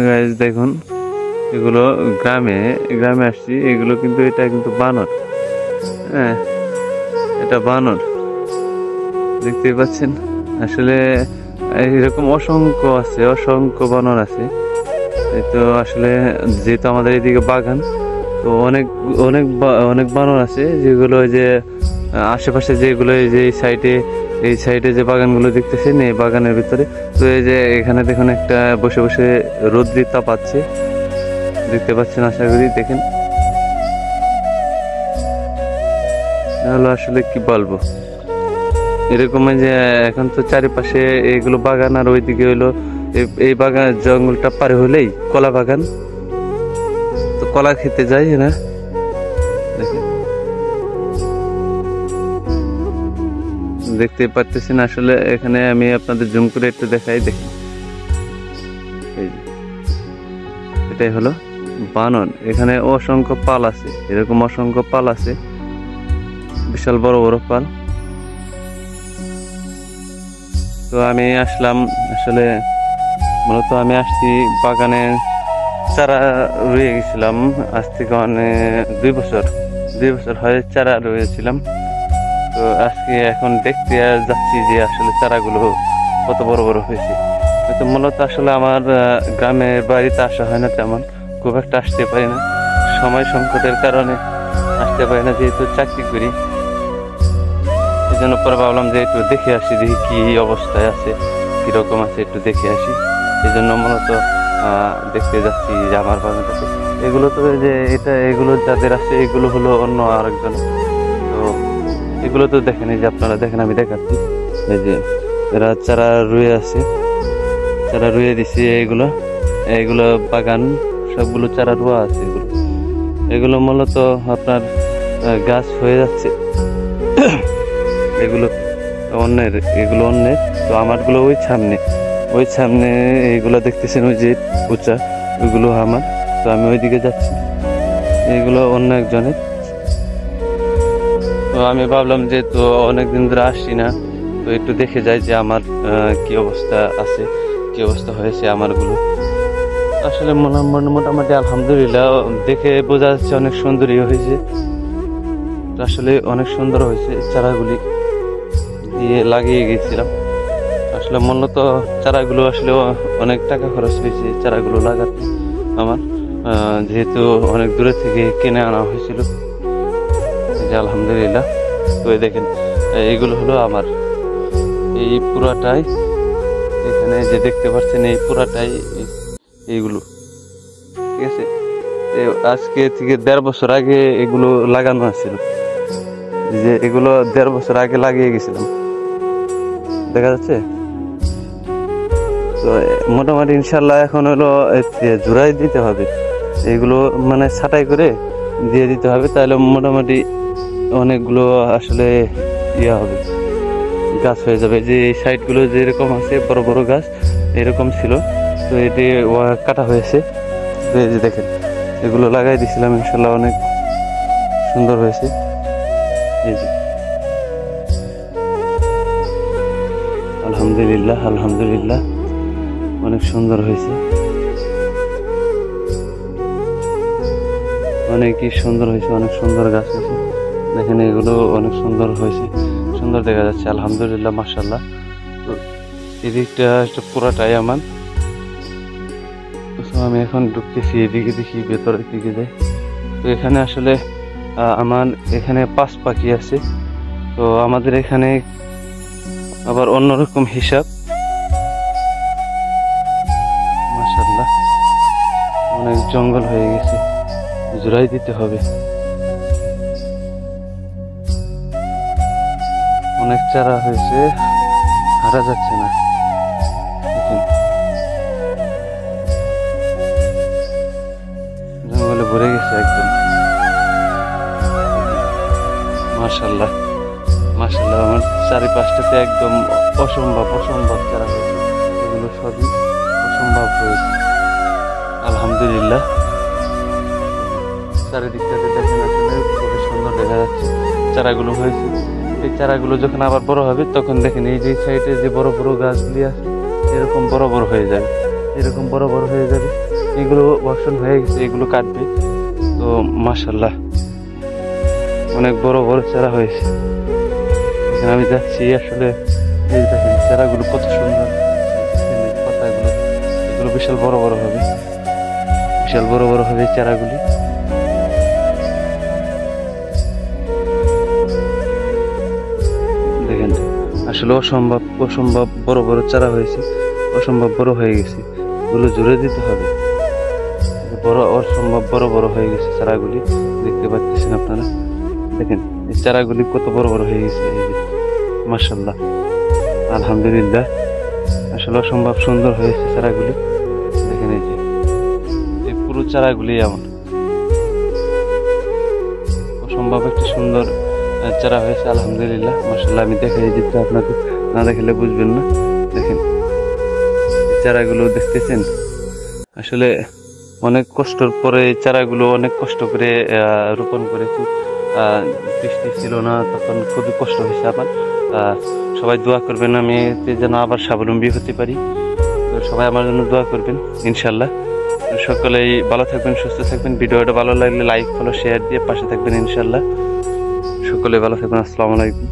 Guys দেখুন, এগুলো গ্রামে গ্রামে আসছি, এগুলো কিন্তু এটা কিন্তু বানর। হ্যাঁ, এটা বানর, দেখতেই পাচ্ছেন। আসলে এরকম অসংখ্য আছে, অসংখ্য বানর আছে। এই তো আসলে যেহেতু আমাদের এদিকে বাগান, তো অনেক অনেক অনেক বানর আছে, যেগুলো ওই যে আশেপাশে যেগুলো এই সাইডে যে বাগানগুলো দেখতেছেন, এই বাগানের ভিতরে। তো এই যে এখানে দেখুন, একটা বসে বসে রোদ্রির তাপ পাচ্ছে, দেখতে পাচ্ছেন আশা করি। দেখেন, তাহলে আসলে কি বলবো, এরকম যে এখন তো চারিপাশে এগুলো বাগান, আর ওইদিকে হইলো এই বাগান, জঙ্গলটা পারে হলেই কলা বাগান, তো কলা খেতে যাই না। দেখেন, দেখতে পারতেছেন। আসলে এখানে আমি আপনাদের জুম করে একটু দেখাই। দেখেন, এই যে এটাই হলো বানর। এখানে অসংখ্য পাল আছে, এরকম অসংখ্য পাল আছে, বিশাল বড় বড় পাল। তো আমি আসলাম, আসলে মূলত আমি আসছি বাগানে চারা রয়ে গেছিলাম। আজ থেকে দুই বছর হয় চারা রয়েছিলাম। তো আজকে এখন দেখতে যাচ্ছি যে আসলে চারাগুলো কত বড় বড় হয়েছে। তো মূলত আসলে আমার গ্রামের বাড়িতে আসা হয় না তেমন, খুব একটা আসতে পারি না, সময় সংকটের কারণে আসতে পারি না, যেহেতু চাকরি করি। এই জন্য পরে ভাবলাম যে একটু দেখে আসি, দেখি কি অবস্থায় আছে, কিরকম আছে, একটু দেখে আসি। এই জন্য মূলত দেখতে যাচ্ছি যে আমার বাগানটাতে। এগুলো তো যে এগুলো যাদের আছে, এগুলো হলো অন্য আরেকজন। তো এগুলো তো দেখেন, এই যে আপনারা দেখেন, আমি দেখাচ্ছি। এই যে এরা চারা রুয়ে আছে, চারা রুয়ে দিছি। এগুলো বাগান সবগুলো চারা রোয়া আছে। এগুলো মূলত আপনার গাছ হয়ে যাচ্ছে। এগুলো অন্যের, তো আমারগুলো ওই সামনে এইগুলো দেখতেছেন, ওই যে উঁচা, ওইগুলো আমার। তো আমি ওইদিকে যাচ্ছি, এগুলো অন্য একজনের। তো আমি ভাবলাম যে তো অনেকদিন ধরে আসছি না, তো একটু দেখে যাই যে আমার কি অবস্থা আছে, কি অবস্থা হয়েছে আমারগুলো। আসলে মোটামুটি আলহামদুলিল্লাহ, দেখে বোঝা যাচ্ছে অনেক সুন্দরই হয়েছে। তো আসলে অনেক সুন্দর হয়েছে। চারাগুলি দিয়ে লাগিয়ে গেছিলাম। আসলে মূলত চারাগুলো আসলে অনেক টাকা খরচ হয়েছে চারাগুলো লাগাতে আমার, যেহেতু অনেক দূরে থেকে কিনে আনা হয়েছিল। আলহামদুলিল্লাহ। তো দেখেন, এইগুলো হলো আমার, এই পুরাটাই, এখানে যে দেখতে পাচ্ছেন এই পুরাটাই এইগুলো, ঠিক আছে। আজকে থেকে 1.5 বছর আগে এগুলো লাগানো আছিল, যে এগুলো 1.5 বছর আগে লাগিয়ে গেছিলাম, দেখা যাচ্ছে। তো মোটামুটি ইনশাল্লাহ এখন হলো জোড়াই দিতে হবে, এগুলো মানে ছাঁটাই করে দিয়ে দিতে হবে, তাহলে মোটামুটি অনেকগুলো আসলে হবে, গাছ হয়ে যাবে। যে এই সাইডগুলো যেরকম আছে বড় বড় গাছ এরকম ছিল, তো এটি কাটা হয়েছে। এই যে দেখেন, এগুলো লাগাই দিছিলাম, ইনশাল্লাহ অনেক সুন্দর হয়েছে। এই যে আলহামদুলিল্লাহ অনেক সুন্দর হয়েছে, অনেকই সুন্দর হয়েছে, অনেক সুন্দর গাছ হয়েছে। দেখেন, এগুলো অনেক সুন্দর হয়েছে, সুন্দর দেখা যাচ্ছে, আলহামদুলিল্লাহ, মাশাআল্লাহ। তো এদিকটা পুরাটাই আমার। আমি এখন ঢুকতেছি এদিকে, দেখি ভেতরের দিকে যাই। তো এখানে আসলে আমার এখানে 5 পাখি আছে। তো আমাদের এখানে আবার অন্যরকম হিসাব, মাশাআল্লাহ, অনেক জঙ্গল হয়ে গেছে, জোড়াই দিতে হবে। অনেক চারা হয়েছে, হারা যাচ্ছে না। দেখেন, জঙ্গলে ভরে গেছে একদম। মাশাআল্লাহ, আমার চারিপাশটাতে একদম অসম্ভব চারা হয়েছে। এগুলো সবই অসম্ভব হয়েছে, আলহামদুলিল্লাহ। চারিদিকটাতে দেখেন, আসলে খুবই সুন্দর দেখা যাচ্ছে চারাগুলো হয়েছে। এই চারাগুলো যখন আবার বড় হবে, তখন দেখেন এই যে সাইডে যে বড় বড় গাছগুলি আছে, এরকম বড় বড় হয়ে যাবে। এরকম বড় বড় হয়ে যাবে। এগুলো বর্ষণ হয়ে গেছে, এগুলো কাটবে। তো মাশাআল্লাহ অনেক বড় বড় চারা হয়েছে। এখানে আমি যাচ্ছি, আসলে এই দেখেন চারাগুলো কত সুন্দর, পাতাগুলো এগুলো বিশাল বড় বড় হবে, বিশাল বড় বড় হবে এই চারাগুলি। দেখেন আসলে অসম্ভব অসম্ভব বড় বড় চারা হয়েছে, অসম্ভব বড় হয়ে গেছে। এগুলো জুড়ে দিতে হবে, বড় অসম্ভব বড় বড় হয়ে গেছে চারাগুলি, দেখতে পাচ্ছেন আপনারা। দেখেন এই চারাগুলি কত বড় বড় হয়ে গেছে, এই যে মাশাআল্লাহ আলহামদুলিল্লাহ। আসলে অসম্ভব সুন্দর হয়েছে চারাগুলি। দেখেন এই যে এই পুরো চারাগুলি এমন অসম্ভব একটা সুন্দর চারা হয়েছে আলহামদুলিল্লাহ মাশাআল্লাহ। আমি দেখাই দিচ্ছি আপনাকে, না দেখলে বুঝবেন না। দেখেন চারাগুলো দেখতেছেন, আসলে অনেক কষ্টের পরে এই চারাগুলো অনেক কষ্ট করে রোপণ করেছি। বৃষ্টি ছিল না তখন, খুবই কষ্ট হয়েছে আমার। সবাই দোয়া করবেন আমি এতে যেন আবার স্বাবলম্বী হতে পারি। তো সবাই আমার জন্য দোয়া করবেন ইনশাল্লাহ। সকলেই ভালো থাকবেন, সুস্থ থাকবেন। ভিডিওটা ভালো লাগলে লাইক ফলো শেয়ার দিয়ে পাশে থাকবেন ইনশাল্লাহ। সকলে ভালো থাকবেন। আসসালামু আলাইকুম।